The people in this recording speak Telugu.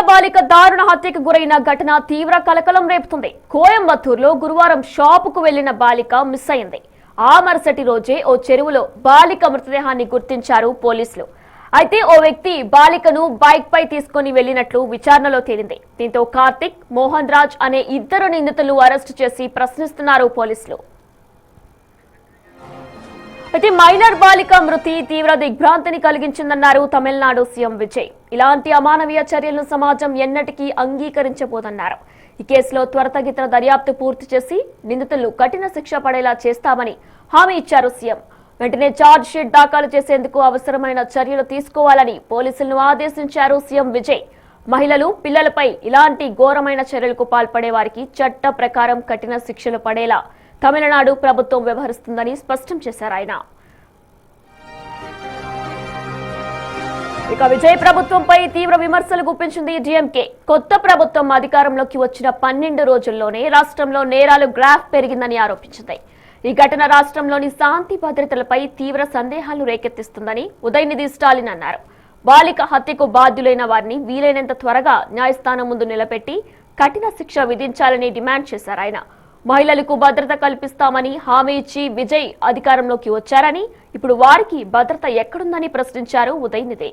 బాలిక దారుణ హత్యకు గురైన ఘటన తీవ్ర కలకలం రేపుతుంది. కోయంబత్తూరులో గురువారం షాపుకు వెళ్లిన బాలిక మిస్ అయింది. ఆ మరుసటి రోజే ఓ చెరువులో బాలిక మృతదేహాన్ని గుర్తించారు పోలీసులు. అయితే ఓ వ్యక్తి బాలికను బైక్ పై తీసుకుని వెళ్లినట్లు విచారణలో తేలింది. దీంతో కార్తిక్, మోహన్ రాజ్ అనే ఇద్దరు నిందితులు అరెస్టు చేసి ప్రశ్నిస్తున్నారు పోలీసులు. అయితే మైనర్ బాలిక మృతి తీవ్ర దిగ్భ్రాంతిని కలిగించిందన్నారు తమిళనాడు సీఎం విజయ్. ఇలాంటి అమానవీయ చర్యలను సమాజం ఎన్నటికీ అంగీకరించబోదన్నారు. ఈ కేసులో త్వరితగతిన దర్యాప్తు పూర్తి చేసి నిందితులు కఠిన శిక్ష పడేలా చేస్తామని హామీ ఇచ్చారు సీఎం. వెంటనే ఛార్జ్ షీట్ దాఖలు చేసేందుకు అవసరమైన చర్యలు తీసుకోవాలని పోలీసులను ఆదేశించారు సీఎం విజయ్. మహిళలు, పిల్లలపై ఇలాంటి ఘోరమైన చర్యలకు పాల్పడే వారికి చట్ట ప్రకారం కఠిన శిక్షలు పడేలా తమిళనాడు ప్రభుత్వం వ్యవహరిస్తుందని స్పష్టం చేశారు ఆయన. ఇక విజయ్ ప్రభుత్వంపై తీవ్ర విమర్శలు గుప్పించింది డీఎంకే. కొత్త ప్రభుత్వం అధికారంలోకి వచ్చిన 12 రోజుల్లోనే రాష్ట్రంలో నేరాలు గ్రాఫ్ పెరిగిందని ఆరోపించింది. ఈ ఘటన రాష్ట్రంలోని శాంతి భద్రతలపై తీవ్ర సందేహాలు రేకెత్తిస్తుందని ఉదయనిధి స్టాలిన్ అన్నారు. బాలిక హత్యకు బాధ్యులైన వారిని వీలైనంత త్వరగా న్యాయస్థానం ముందు నిలబెట్టి కఠిన శిక్ష విధించాలని డిమాండ్ చేశారు ఆయన. మహిళలకు భద్రత కల్పిస్తామని హామీ ఇచ్చి విజయ్ అధికారంలోకి వచ్చారని, ఇప్పుడు వారికి భద్రత ఎక్కడుందని ప్రశ్నించారు ఉదయనిధి.